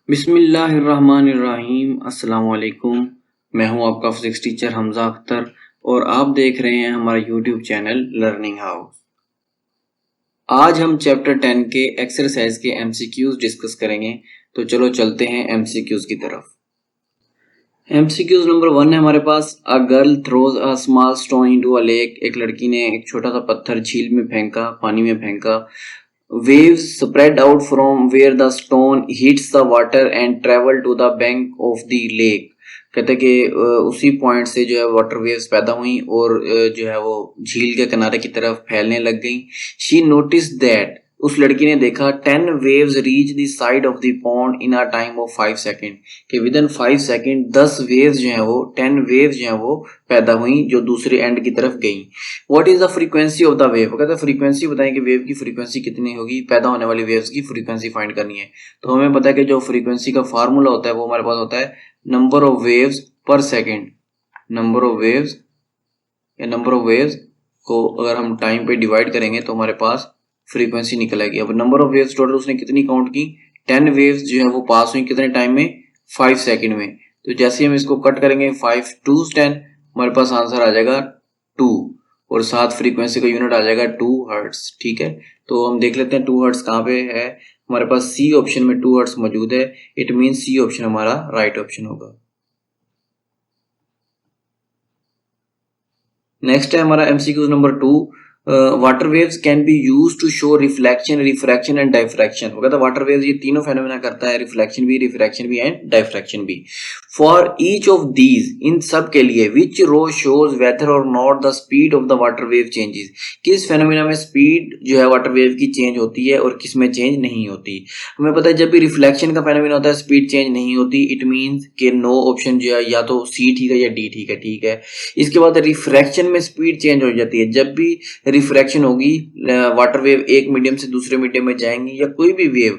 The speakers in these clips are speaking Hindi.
बिस्मिल्लाहिर्रहमानिर्रहीम। अस्सलाम वालेकुम। मैं हूं आपका फिजिक्स टीचर हमजा अख्तर और आप देख रहे हैं हमारा यूट्यूब चैनल लर्निंग हाउस। आज हम चैप्टर 10 के एक्सरसाइज के एमसीक्यूज डिस्कस करेंगे। तो चलो चलते हैं एमसीक्यूज की तरफ। एमसीक्यूज नंबर 1 है हमारे पास, a girl throws a small stone into a lake. एक लड़की ने एक छोटा सा पत्थर झील में फेंका, पानी में फेंका। Waves spread out from where the stone hits the water and travel to the bank of the lake। कहते हैं कि उसी पॉइंट से जो है वाटर वेव्स पैदा हुई और जो है वो झील के किनारे की तरफ फैलने लग गई। शी नोटिस दैट, उस लड़की ने देखा, 10 waves reach the side of the pond in a time of 5 second. कि विद इन 5 सेकेंड 10 वेव्स जो है वो 10 वेव्स जो है वो पैदा हुई जो दूसरे एंड की तरफ गई। What is the frequency of the wave? कहते हैं फ्रीक्वेंसी बताएं कि वेव की फ्रीक्वेंसी कितनी होगी, पैदा होने वाली वेव्स की फ्रीक्वेंसी फाइंड करनी है। तो हमें पता है कि जो फ्रीक्वेंसी का फार्मूला होता है वो हमारे पास होता है नंबर ऑफ वेव्स पर सेकेंड। नंबर ऑफ वेव्स या नंबर ऑफ वेव्स को अगर हम टाइम पे डिवाइड करेंगे तो हमारे पास फ्रीक्वेंसी निकल आएगी। अब नंबर ऑफ वेव्स टोटल उसने कितनी काउंट की, 10 वेव्स जो है वो पास हुई कितने टाइम में, 5 सेकेंड में। तो जैसे हम इसको कट करेंगे 5 2 10, हमारे पास आंसर आ जाएगा 2 और साथ फ्रीक्वेंसी का यूनिट आ जाएगा 2 हर्ट्स। ठीक है, तो हम देख लेते हैं 2 हर्ट्स कहाँ पे है। हमारे पास सी ऑप्शन में 2 हर्ट्स मौजूद है। इट मीन सी ऑप्शन हमारा राइट ऑप्शन होगा। नेक्स्ट है हमारा MCQ number 2, water waves can be use to show reflection, refraction and diffraction. वो कहता है वाटर वेव्स ये तीनों फेनोमेना करता है, रिफ्लेक्शन भी, रिफ्रैक्शन भी एंड डाइफ्रैक्शन भी। फॉर ईच ऑफ दीज, इन सब के लिए, विच रो शोज वेदर और not the speed of the water wave changes. किस फेनोमेना में स्पीड जो है वाटर वेव की चेंज होती है और किस में चेंज नहीं होती। हमें पता है जब भी रिफ्लेक्शन का फेनोमेना होता है स्पीड चेंज नहीं होती। इट मीन्स कि नो ऑप्शन जो है या तो सी ठीक है या डी ठीक है। ठीक है, इसके बाद रिफ्रैक्शन में स्पीड चेंज हो जाती है। जब भी रिफ्रैक्शन होगी, वाटर वेव एक मीडियम से दूसरे मीडियम में जाएंगी या कोई भी वेव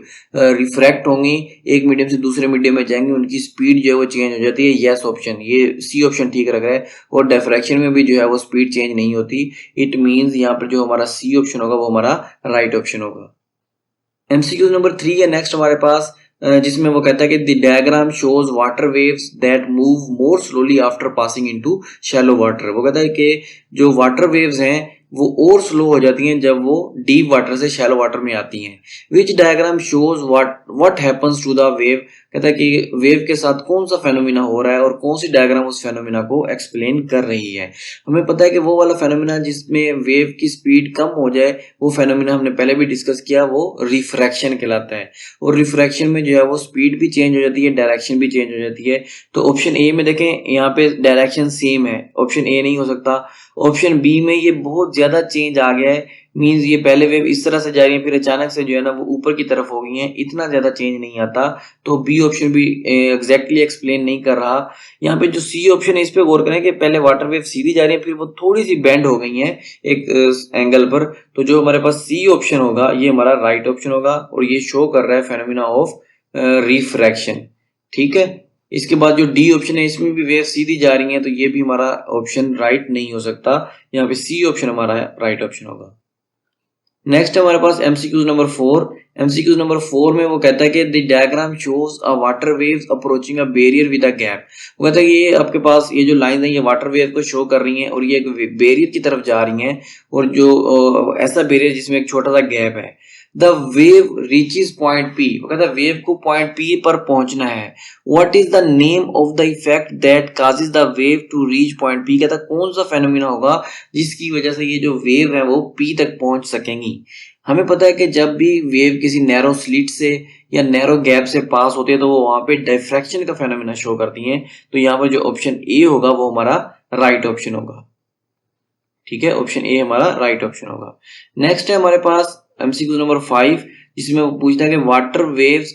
रिफ्रैक्ट होंगी एक मीडियम से दूसरे मीडियम में जाएंगी, उनकी स्पीड जो है वो चेंज हो जाती है। यस ऑप्शन, ये सी ऑप्शन ठीक रख रहा है। और डिफ्रैक्शन में भी जो है वो स्पीड चेंज नहीं होती। इट मींस यहाँ पर जो हमारा सी ऑप्शन होगा वो हमारा राइट ऑप्शन होगा। एमसीक्यू नंबर 3 है नेक्स्ट हमारे पास, जिसमें वो कहता है कि the diagram shows water waves that move more slowly after passing into shallow water. वो कहता है कि जो वाटर वेव्स हैं वो और स्लो हो जाती हैं जब वो डीप वाटर से शैलो वाटर में आती हैं। Which diagram shows what happens to the wave. कहता है कि वेव के साथ कौन सा फेनोमिना हो रहा है और कौन सी डायग्राम उस फेनोमिना को एक्सप्लेन कर रही है। हमें पता है कि वो वाला फेनोमिना जिसमें वेव की स्पीड कम हो जाए, वो फेनोमिना हमने पहले भी डिस्कस किया, वो रिफ्रैक्शन कहलाता है। और रिफ्रैक्शन में जो है वो स्पीड भी चेंज हो जाती है, डायरेक्शन भी चेंज हो जाती है। तो ऑप्शन ए में देखें, यहाँ पे डायरेक्शन सेम है, ऑप्शन ए नहीं हो सकता। ऑप्शन बी में ये बहुत ज्यादा चेंज आ गया है, मींस ये पहले वेव इस तरह से जा रही है फिर अचानक से जो है ना वो ऊपर की तरफ हो गई है, इतना ज्यादा चेंज नहीं आता। तो बी ऑप्शन भी एग्जैक्टली एक्सप्लेन नहीं कर रहा। यहाँ पे जो सी ऑप्शन है इस पे गौर करें कि पहले वाटर वेव सीधी जा रही है फिर वो थोड़ी सी बेंड हो गई है एक एंगल पर। तो जो हमारे पास सी ऑप्शन होगा ये हमारा राइट ऑप्शन होगा और ये शो कर रहा है फेनोमेना ऑफ रिफ्रैक्शन। ठीक है, इसके बाद जो डी ऑप्शन है इसमें भी वेव सीधी जा रही है तो ये भी हमारा ऑप्शन राइट नहीं हो सकता। यहाँ पे सी ऑप्शन हमारा राइट ऑप्शन होगा। नेक्स्ट हमारे पास एमसीक्यूज नंबर 4। एमसीक्यूज नंबर 4 में वो कहता है कि the diagram shows a water waves approaching a barrier with a gap. वो कहता है कि ये आपके पास ये जो लाइन है ये वाटर वेव को शो कर रही हैं और ये एक बैरियर की तरफ जा रही हैं और जो ऐसा बैरियर जिसमें एक छोटा सा गैप है। The wave reaches point P. वो कहता है वेव को पॉइंट पी पर पहुंचना है। What is the name of the effect that causes the wave to reach point P. कहता है कौन सा फेनोमेना होगा जिसकी वजह से ये जो वेव है वो पी तक पहुंच सकेंगी। हमें पता है कि जब भी वेव किसी नैरो स्लिट से या नैरो गैप से पास होती है तो वो वहां पे डिफ्रैक्शन का फेनोमेना शो करती हैं। तो यहाँ पर जो ऑप्शन ए होगा वो हमारा राइट ऑप्शन होगा। ठीक है, ऑप्शन ए हमारा राइट ऑप्शन होगा। नेक्स्ट है हमारे पास एमसीक्यू नंबर 5, जिसमें वो पूछता है कि water waves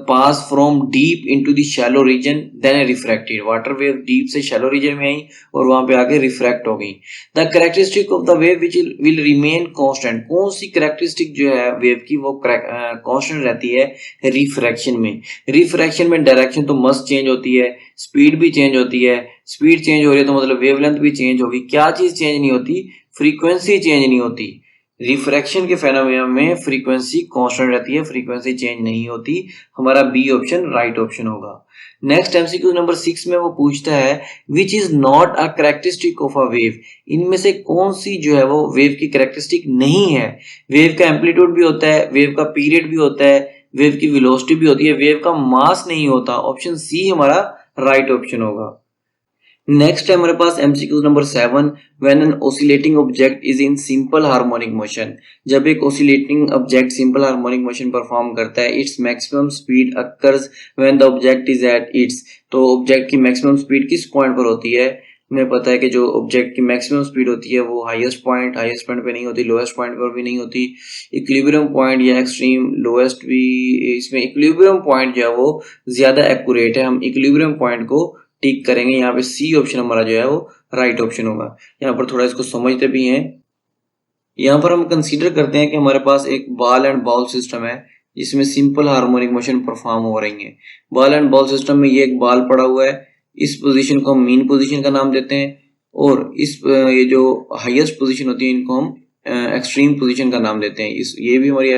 pass from deep into the shallow region then refracted. Water wave deep से शैलो रीजन में आई और वहां पे आके रिफ्रैक्ट हो गई। The characteristic of the wave which will remain constant. कौन सी कैरेक्टरिस्टिक जो है वेव की वो कांस्टेंट रहती है रिफ्रैक्शन में। रिफ्रैक्शन में डायरेक्शन तो मस्ट चेंज होती है, स्पीड भी चेंज होती है। स्पीड चेंज हो रही है तो मतलब वेवलेंथ भी चेंज होगी। क्या चीज चेंज नहीं होती, फ्रीक्वेंसी चेंज नहीं होती। रिफ्रैक्शन के फेनोमेना में फ्रीक्वेंसी कांस्टेंट रहती है, फ्रीक्वेंसी चेंज नहीं होती। हमारा बी ऑप्शन राइट ऑप्शन होगा। नेक्स्ट एमसीक्यू नंबर 6 में वो पूछता है which is not a characteristic of a wave. इनमें से कौन सी जो है वो वेव की कैरेक्टरिस्टिक नहीं है। वेव का एम्पलीट्यूड भी होता है, वेव का पीरियड भी होता है, वेव की वेलोसिटी भी होती है, वेव का मास नहीं होता। ऑप्शन सी हमारा राइट ऑप्शन होगा। नेक्स्ट है हमारे पास MCQ number 7, when an oscillating object is in simple harmonic motion. जब एक oscillating object simple harmonic motion perform करता है, its maximum speed occurs when the object is at its. तो ऑब्जेक्ट की मैक्सिमम स्पीड किस पॉइंट पर होती है। हमें पता है कि जो ऑब्जेक्ट की मैक्सिमम स्पीड होती है वो हाईएस्ट पॉइंट पे नहीं होती, लोएस्ट पॉइंट पर भी नहीं होती। इक्विलिब्रियम पॉइंट या एक्सट्रीम लोएस्ट भी, इसमें इक्विलिब्रियम पॉइंट जो है वो ज्यादा एक्यूरेट है। हम इक्विलिब्रियम पॉइंट को टिक करेंगे। यहाँ पे सी ऑप्शन हमारा जो है वो राइट ऑप्शन होगा। यहाँ पर थोड़ा इसको समझते भी हैं। यहाँ पर हम कंसीडर करते हैं कि हमारे पास एक बॉल एंड बॉल सिस्टम है जिसमें सिंपल हार्मोनिक मोशन परफॉर्म हो रही है। बॉल एंड बॉल सिस्टम में ये एक बॉल पड़ा हुआ है, इस पोजीशन को हम मीन पोजीशन का नाम देते हैं, और इस ये जो हाईएस्ट पोजीशन होती है इनको हम एक्सट्रीम पोजीशन का नाम देते हैं। इस ये भी हमारी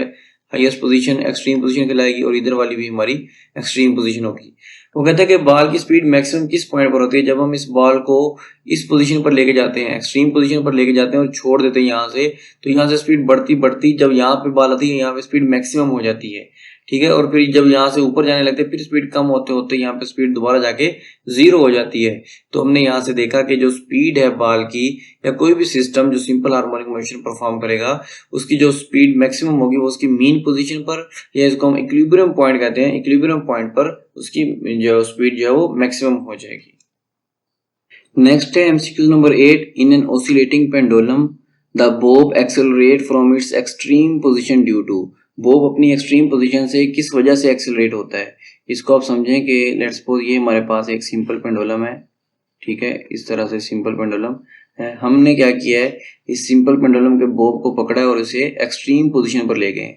हाईएस्ट पोजीशन एक्सट्रीम पोजीशन कहलाएगी और इधर वाली भी हमारी एक्सट्रीम पोजीशन होगी। वो कहता है कि बॉल की स्पीड मैक्सिमम किस पॉइंट पर होती है, जब हम इस बॉल को इस पोजीशन पर लेके जाते हैं, एक्सट्रीम पोजीशन पर लेके जाते हैं और छोड़ देते हैं यहाँ से, तो यहाँ से स्पीड बढ़ती बढ़ती जब यहाँ पे बॉल आती है यहाँ पे स्पीड मैक्सिमम हो जाती है। ठीक है, और फिर जब यहाँ से ऊपर जाने लगते हैं फिर स्पीड कम होते होते यहाँ पे स्पीड दोबारा जाके 0 हो जाती है। तो हमने यहाँ से देखा कि जो स्पीड है बॉल की या कोई भी सिस्टम जो सिंपल हार्मोनिक मोशन परफॉर्म करेगा, उसकी जो स्पीड मैक्सिमम होगी वो उसकी मीन पोजीशन पर, या इसको हम इक्विलिब्रियम पॉइंट कहते हैं, इक्विलिब्रियम पॉइंट पर उसकी जो स्पीड जो है वो मैक्सिमम हो जाएगी। नेक्स्ट है MCQ number 8, in an oscillating pendulum the bob accelerate from its extreme position due to. Bob अपनी एक्सट्रीम पोजीशन से किस वजह से एक्सेलरेट होता है। इसको आप समझें कि लेट्स सपोज ये हमारे पास एक सिंपल पेंडुलम है। ठीक है, इस तरह से सिंपल पेंडुलम है। हमने क्या किया है, इस सिंपल पेंडुलम के बोब को पकड़ा है और इसे एक्सट्रीम पोजीशन पर ले गए।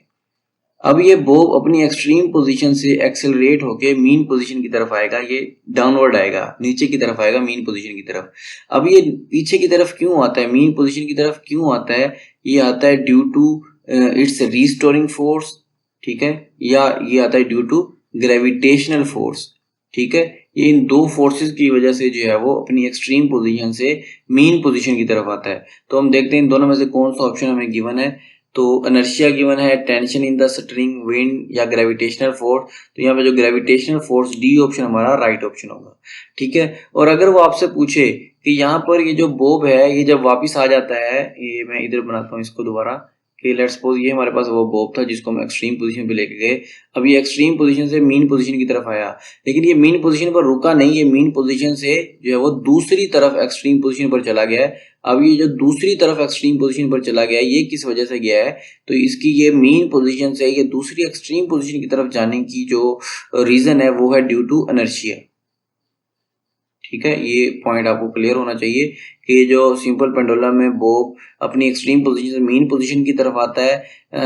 अब ये बोब अपनी एक्सट्रीम पोजीशन से एक्सेलरेट होके मीन पोजीशन की तरफ आएगा, ये डाउनवर्ड आएगा, नीचे की तरफ आएगा मीन पोजीशन की तरफ। अब ये पीछे की तरफ क्यों आता है, मीन पोजीशन की तरफ क्यों आता है, ये आता है due to its restoring force. ठीक है, या ये आता है ड्यू टू ग्रेविटेशनल फोर्स। ठीक है, ये इन दो फोर्सेस की वजह से जो है वो अपनी एक्सट्रीम पोजीशन से मीन पोजीशन की तरफ आता है। तो हम देखते हैं इन दोनों में से कौन सा ऑप्शन हमें गिवन है। तो इनर्शिया गिवन है, tension in the string, wind या ग्रेविटेशनल फोर्स। तो यहाँ पे जो ग्रेविटेशनल फोर्स, डी ऑप्शन हमारा राइट ऑप्शन होगा। ठीक है, और अगर वो आपसे पूछे कि यहाँ पर ये जो बोब है ये जब वापिस आ जाता है, ये मैं इधर बनाता हूँ इसको दोबारा, कि लेट्स सपोज ये हमारे पास वो बोब था जिसको हम एक्सट्रीम पोजीशन पे लेके गए। अब ये एक्सट्रीम पोजीशन से मीन पोजीशन की तरफ आया, लेकिन ये मीन पोजीशन पर रुका नहीं, ये मीन पोजीशन से जो है वो दूसरी तरफ एक्सट्रीम पोजीशन पर चला गया है। अब ये जो दूसरी तरफ एक्सट्रीम पोजीशन पर चला गया है ये किस वजह से गया है, तो इसकी ये मीन पोजीशन से ये दूसरी एक्सट्रीम पोजीशन की तरफ जाने की जो रीजन है वो है ड्यू टू इनर्शिया। ठीक है, ये पॉइंट आपको क्लियर होना चाहिए कि जो सिंपल पेंडुलम में बोब अपनी एक्सट्रीम पोजीशन से मीन पोजीशन की तरफ आता है,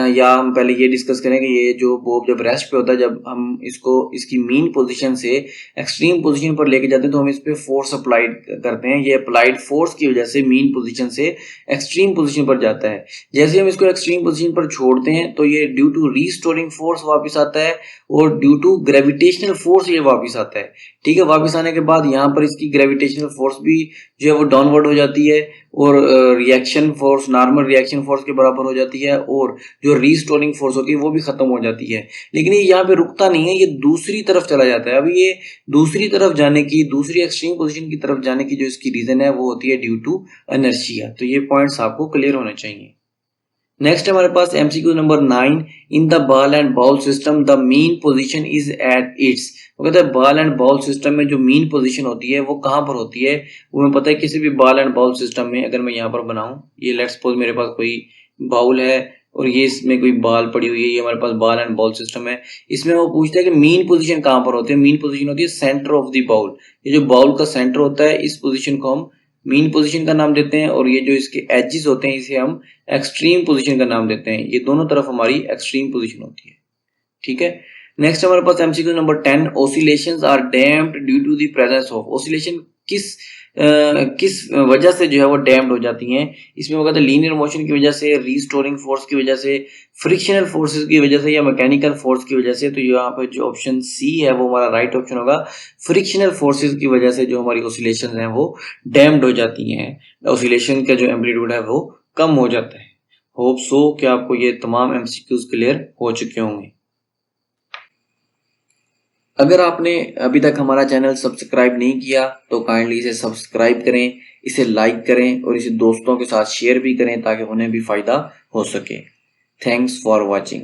या हम पहले ये डिस्कस करें कि ये जो बोब जब रेस्ट पे होता है, जब हम इसको इसकी मीन पोजीशन से एक्सट्रीम पोजीशन पर लेके जाते हैं तो हम इस पे फोर्स अप्लाइड करते हैं। ये अप्लाइड फोर्स की वजह से मीन पोजीशन से एक्सट्रीम पोजीशन पर जाता है। जैसे हम इसको एक्सट्रीम पोजीशन पर छोड़ते हैं तो ये ड्यू टू रीस्टोरिंग फोर्स वापस आता है और ड्यू टू ग्रेविटेशनल फोर्स ये वापस आता है। ठीक है, वापस आने के बाद यहाँ पर इसकी ग्रेविटेशनल फोर्स भी जो है वो डाउनवर्ड हो जाती है और reaction force normal reaction force के बराबर हो जाती है, और जो रीस्टोरिंग फोर्स होती है वो भी खत्म हो जाती है। लेकिन ये यहाँ पे रुकता नहीं है, ये दूसरी तरफ चला जाता है। अभी ये दूसरी तरफ जाने की, दूसरी एक्सट्रीम पोजीशन की तरफ जाने की जो इसकी रीजन है वो होती है ड्यू टू इनर्शिया। तो ये पॉइंट्स आपको क्लियर होने चाहिए। नेक्स्ट हमारे पास MCQ number 9, in the ball and bowl system the mean position is at its. वो कहता है बॉल एंड बाउल सिस्टम में जो मीन पोजीशन होती है वो कहाँ पर होती है। वो हमें पता है किसी भी बॉल एंड बाउल सिस्टम में, अगर मैं यहाँ पर बनाऊं, ये लेट्स सपोज मेरे पास कोई बाउल है और ये इसमें कोई बॉल पड़ी हुई है, ये हमारे पास बॉल एंड बाउल सिस्टम है। इसमें वो पूछता है कि मीन पोजीशन कहाँ पर होती है। मीन पोजीशन होती है सेंटर ऑफ द बाउल। ये जो बाउल का सेंटर होता है इस पोजीशन को हम मीन पोजीशन का नाम देते हैं, और ये जो इसके एजेस होते हैं इसे हम एक्सट्रीम पोजीशन का नाम देते हैं। ये दोनों तरफ हमारी एक्सट्रीम पोजीशन होती है। ठीक है, नेक्स्ट हमारे पास MCQ number 10, oscillations are damped due to the presence of. Oscillation किस वजह से जो है वो डैम्ड हो जाती हैं। इसमें वो कहते हैं लीनियर मोशन की वजह से, रीस्टोरिंग फोर्स की वजह से, फ्रिक्शनल फोर्सेस की वजह से या मैकेनिकल फोर्स की वजह से। तो यहाँ पे जो ऑप्शन सी है वो हमारा राइट ऑप्शन होगा। फ्रिक्शनल फोर्सेस की वजह से जो हमारी ऑसिलेशन है वो डैम्ड हो जाती हैं, ऑसिलेशन का जो एम्पलीट्यूड है वो कम हो जाता है। होप सो कि आपको ये तमाम एमसीक्यूज क्लियर हो चुके होंगे। अगर आपने अभी तक हमारा चैनल सब्सक्राइब नहीं किया तो काइंडली इसे सब्सक्राइब करें, इसे लाइक करें और इसे दोस्तों के साथ शेयर भी करें ताकि उन्हें भी फायदा हो सके। Thanks for watching.